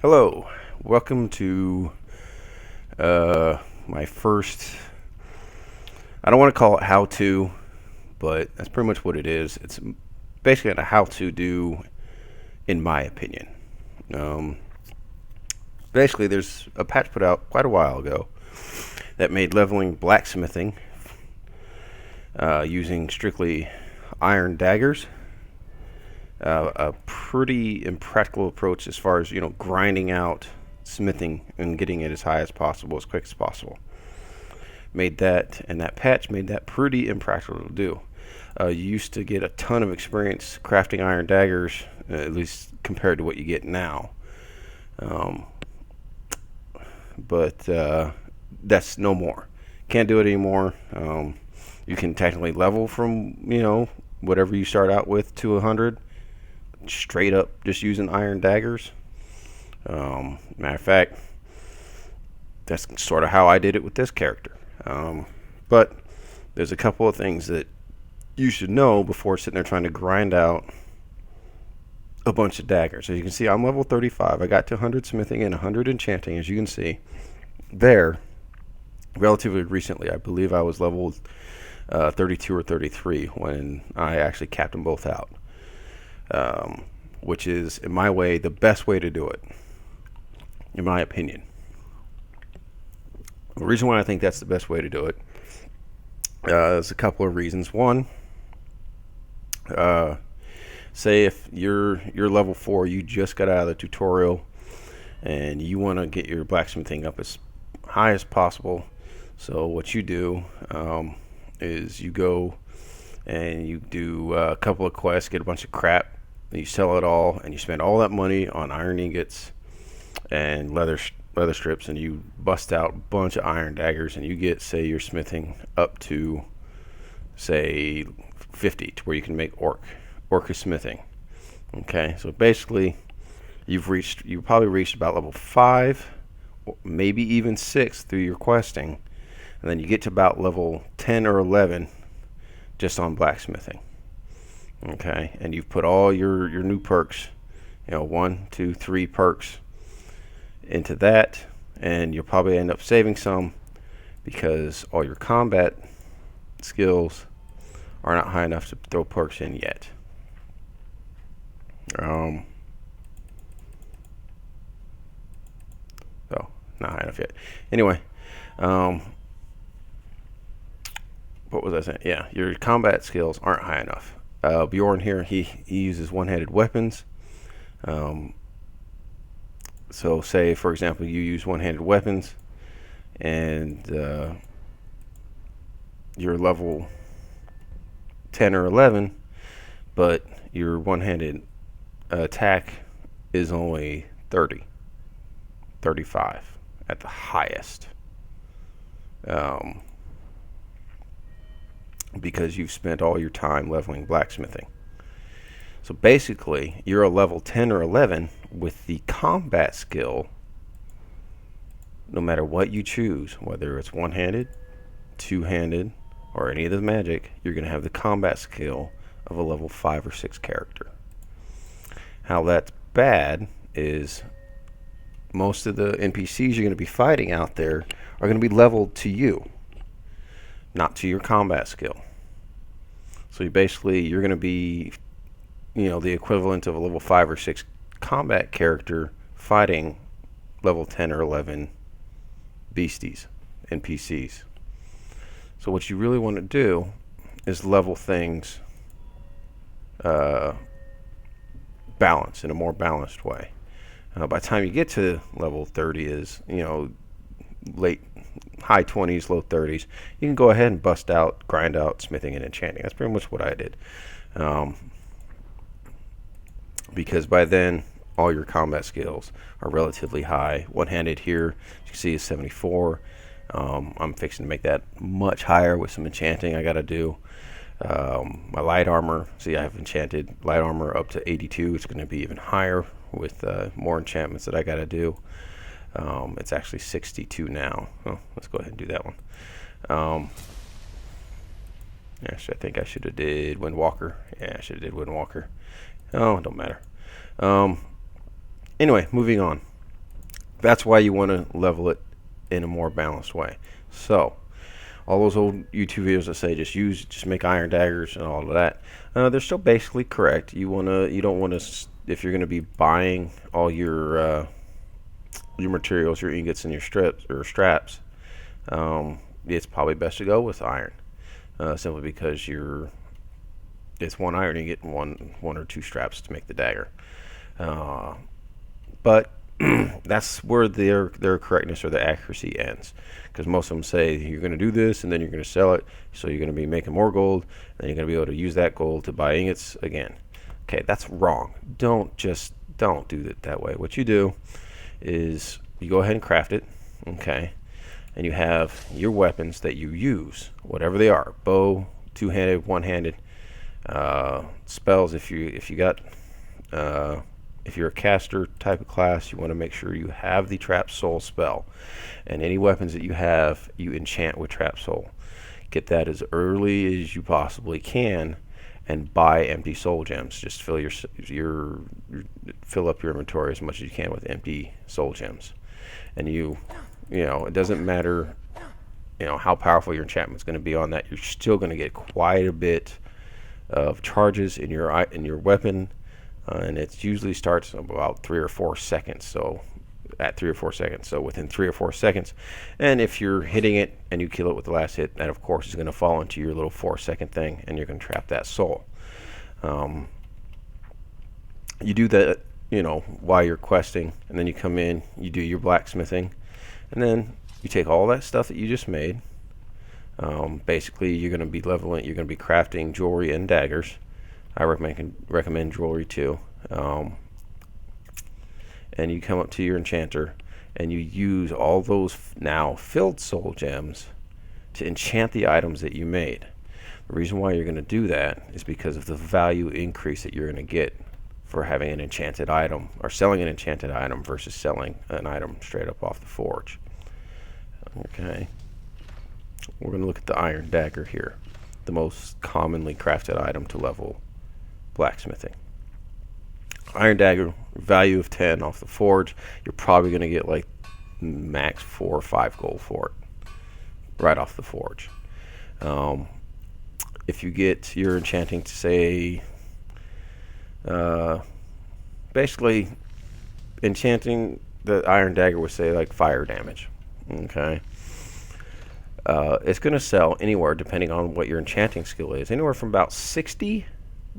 Hello, welcome to my first. I don't want to call it how to, but that's pretty much what it is. It's basically a how to do, in my opinion. Um, Basically, there's a patch put out quite a while ago that made leveling blacksmithing using strictly iron daggers a pretty impractical approach as far as grinding out smithing and getting it as high as possible, as quick as possible. Made that, and that patch made that pretty impractical to do. You used to get a ton of experience crafting iron daggers, at least compared to what you get now. Um, but that's no more. Can't do it anymore. You can technically level from whatever you start out with to 100, straight up just using iron daggers. Matter of fact, that's sort of how I did it with this character. But there's a couple of things that you should know before sitting there trying to grind out a bunch of daggers. As you can see, I'm level 35. I got to 100 smithing and 100 enchanting, as you can see there. Relatively recently, I believe I was leveled 32 or 33 when I actually capped them both out. Which is, in my way, the best way to do it, in my opinion. The reason why I think that's the best way to do it is a couple of reasons. One, say if you're level 4, you just got out of the tutorial, and you want to get your blacksmithing up as high as possible. So what you do is you go and you do a couple of quests, get a bunch of crap, and you sell it all, and you spend all that money on iron ingots and leather strips, and you bust out a bunch of iron daggers, and you get, say, your smithing up to, say, 50, to where you can make orca smithing. Okay, so basically you probably reached about level 5, maybe even 6 through your questing, and then you get to about level 10 or 11 just on blacksmithing. Okay, and you've put all your new perks, 1, 2, 3 perks into that, and you'll probably end up saving some because all your combat skills are not high enough to throw perks in yet. So not high enough yet. Anyway, what was I saying? Yeah, your combat skills aren't high enough. Bjorn here, he uses one-handed weapons. So say, for example, you use one-handed weapons, and you're level 10 or 11, but your one-handed attack is only 30, 35 at the highest. Because you've spent all your time leveling blacksmithing. So basically, you're a level 10 or 11 with the combat skill. No matter what you choose, whether it's one-handed, two-handed, or any of the magic, you're going to have the combat skill of a level 5 or 6 character. How that's bad is most of the NPCs you're going to be fighting out there are going to be leveled to you, not to your combat skill. So you're going to be, the equivalent of a level 5 or 6 combat character fighting level 10 or 11 beasties, NPCs. So what you really want to do is level things balance in a more balanced way. By the time you get to level 30 is, high 20s, low 30s, you can go ahead and grind out smithing and enchanting. That's pretty much what I did. Because by then, all your combat skills are relatively high. One-handed here, as you can see, is 74. I'm fixing to make that much higher with some enchanting I got to do. My light armor, see, I have enchanted light armor up to 82. It's going to be even higher with more enchantments that I got to do. It's actually 62 now. Oh, let's go ahead and do that one. Actually, I think I should have did Windwalker. Yeah, I should have did Windwalker. Oh, it don't matter. Anyway, moving on. That's why you want to level it in a more balanced way. So all those old YouTube videos that say just make iron daggers and all of that, they're still basically correct. You don't want to, if you're going to be buying all your materials, your ingots and your strips or straps, it's probably best to go with iron, simply because it's one iron ingot and one or two straps to make the dagger. But that's where their correctness or the accuracy ends, because most of them say you're going to do this and then you're going to sell it, so you're going to be making more gold, and you're going to be able to use that gold to buy ingots again. Okay, that's wrong. Don't do it that way. What you do is you go ahead and craft it, okay, and you have your weapons that you use, whatever they are: bow, two-handed, one-handed, spells. If you're a caster type of class, you want to make sure you have the trap soul spell, and any weapons that you have, you enchant with trap soul. Get that as early as you possibly can, and buy empty soul gems. Just fill up your inventory as much as you can with empty soul gems. And it doesn't matter, how powerful your enchantment's going to be on that. You're still going to get quite a bit of charges in your weapon, and it usually starts about 3 or 4 seconds. So at 3 or 4 seconds, so within 3 or 4 seconds, and if you're hitting it and you kill it with the last hit, that of course is going to fall into your little 4-second thing, and you're going to trap that soul. You do that, while you're questing, and then you come in, you do your blacksmithing, and then you take all that stuff that you just made. Basically, you're going to be leveling, you're going to be crafting jewelry and daggers. I recommend jewelry too. And you come up to your enchanter, and you use all those now filled soul gems to enchant the items that you made. The reason why you're going to do that is because of the value increase that you're going to get for having an enchanted item, or selling an enchanted item versus selling an item straight up off the forge. Okay, we're going to look at the iron dagger here, the most commonly crafted item to level blacksmithing. Iron dagger, value of 10 off the forge. You're probably going to get like max 4 or 5 gold for it right off the forge. If you get your enchanting to say, basically enchanting the iron dagger would say like fire damage. Okay, it's going to sell anywhere, depending on what your enchanting skill is, anywhere from about 60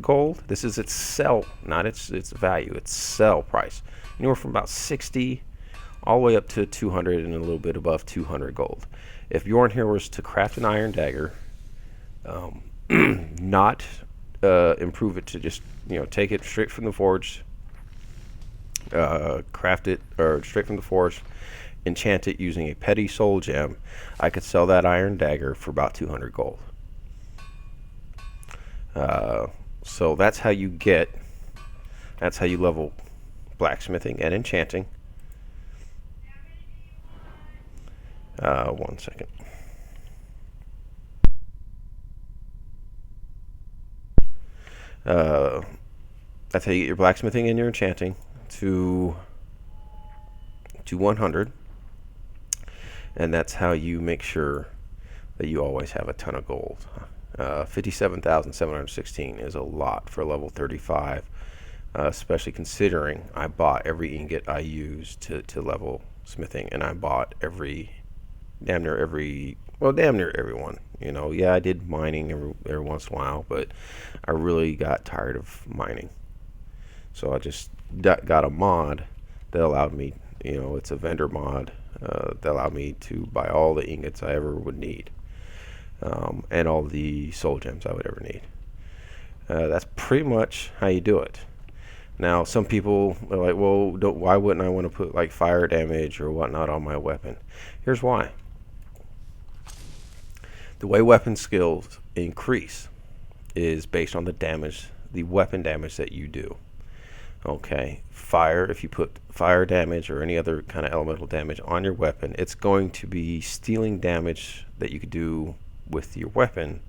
gold. This is its sell, not its value, its sell price. Anywhere from about 60 all the way up to 200 and a little bit above 200 gold. If Bjorn here was to craft an iron dagger, not improve it, to just take it straight from the forge, craft it, or straight from the forge, enchant it using a petty soul gem, I could sell that iron dagger for about 200 gold. So that's how you level blacksmithing and enchanting. 1 second. That's how you get your blacksmithing and your enchanting to 100, and that's how you make sure that you always have a ton of gold. 57,716 is a lot for level 35, especially considering I bought every ingot I used to level smithing, and I bought damn near every one. Yeah, I did mining every once in a while, but I really got tired of mining, so I just got a mod that allowed me, it's a vendor mod, that allowed me to buy all the ingots I ever would need, and all the soul gems I would ever need. That's pretty much how you do it. Now, some people are like, well, why wouldn't I want to put like fire damage or whatnot on my weapon? Here's why. The way weapon skills increase is based on the weapon damage that you do. Okay, fire, if you put fire damage or any other kind of elemental damage on your weapon, it's going to be stealing damage that you could do with your weapon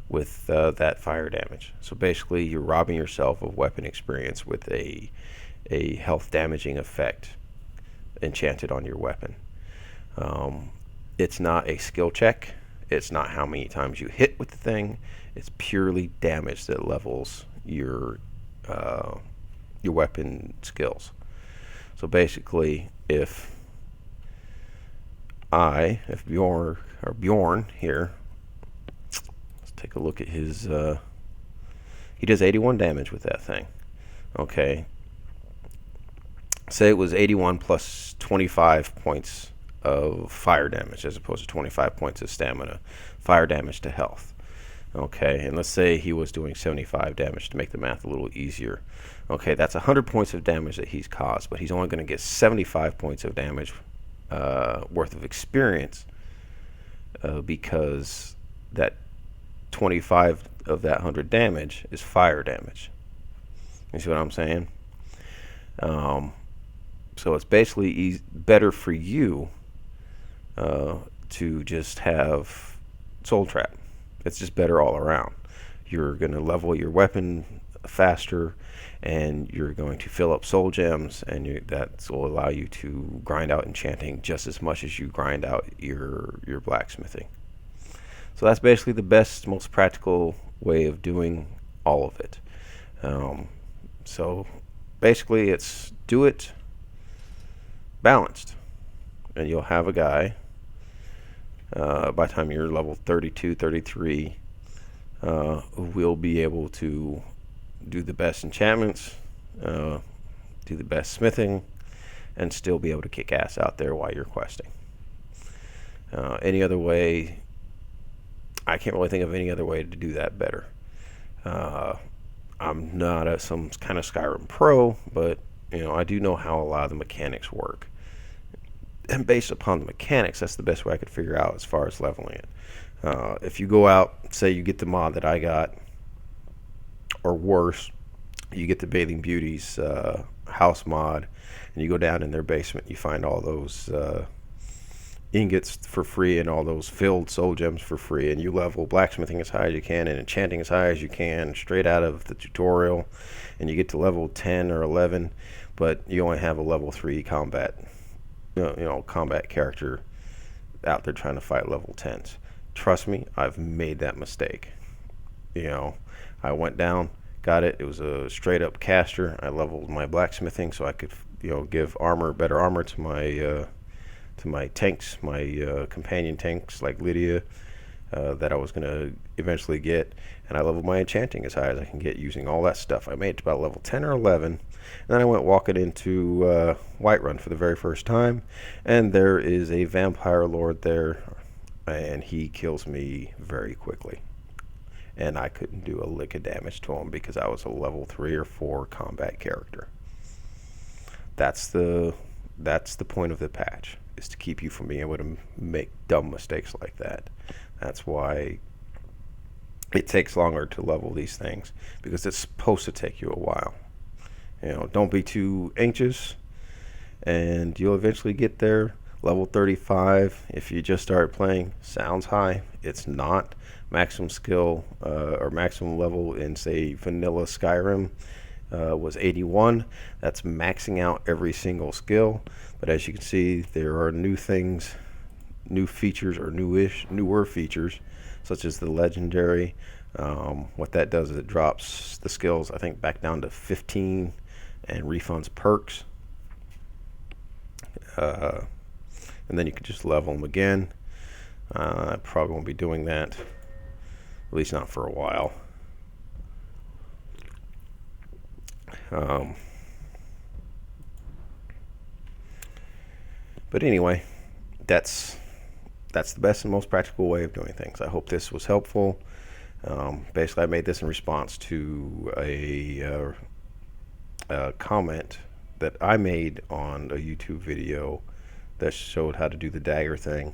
with that fire damage. So basically, you're robbing yourself of weapon experience with a health damaging effect enchanted on your weapon. It's not a skill check. It's not how many times you hit with the thing. It's purely damage that levels your weapon skills. So basically, if Bjorn here, let's take a look at his. He does 81 damage with that thing. Okay. Say it was 81 plus 25 points of fire damage as opposed to 25 points of stamina, fire damage to health. Okay, and let's say he was doing 75 damage to make the math a little easier. Okay, that's 100 points of damage that he's caused, but he's only going to get 75 points of damage worth of experience because that 25 of that 100 damage is fire damage. You see what I'm saying? So it's basically better for you to just have Soul Trap. It's just better all around. You're going to level your weapon faster, and you're going to fill up soul gems, and that will allow you to grind out enchanting just as much as you grind out your blacksmithing. So that's basically the best, most practical way of doing all of it. So basically it's do it balanced, and you'll have a guy by the time you're level 32, 33, who will be able to do the best enchantments, do the best smithing, and still be able to kick ass out there while you're questing. Any other way, I can't really think of any other way to do that better. I'm not some kind of Skyrim pro, but I do know how a lot of the mechanics work. And based upon the mechanics, that's the best way I could figure out as far as leveling it. If you go out, say you get the mod that I got, or worse, you get the Bathing Beauty's house mod, and you go down in their basement, you find all those ingots for free and all those filled soul gems for free, and you level blacksmithing as high as you can and enchanting as high as you can straight out of the tutorial, and you get to level 10 or 11, but you only have a level 3 combat combat character out there trying to fight level 10s. Trust me, I've made that mistake. I went down, got it. It was a straight up caster. I leveled my blacksmithing so I could, give better armor to my tanks, my companion tanks like Lydia, that I was going to eventually get. And I leveled my enchanting as high as I can get using all that stuff. I made it to about level 10 or 11. And then I went walking into Whiterun for the very first time. And there is a vampire lord there. And he kills me very quickly. And I couldn't do a lick of damage to him because I was a level 3 or 4 combat character. That's the point of the patch, is to keep you from being able to make dumb mistakes like that. That's why it takes longer to level these things, because it's supposed to take you a while. Don't be too anxious, and you'll eventually get there. Level 35, if you just start playing, sounds high. It's not. Maximum skill or maximum level in, say, vanilla Skyrim was 81. That's maxing out every single skill. But as you can see, there are new things, new features, or newer features, such as the legendary. What that does is it drops the skills, I think, back down to 15 and refunds perks. And then you can just level them again. I probably won't be doing that, at least not for a while. But anyway, that's the best and most practical way of doing things. I hope this was helpful. Basically, I made this in response to a comment that I made on a YouTube video that showed how to do the dagger thing.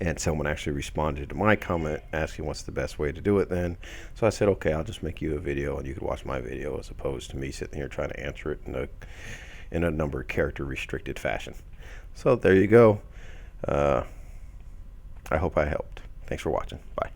And someone actually responded to my comment asking what's the best way to do it then. So I said, okay, I'll just make you a video and you can watch my video, as opposed to me sitting here trying to answer it in a number character restricted fashion. So there you go. I hope I helped. Thanks for watching. Bye.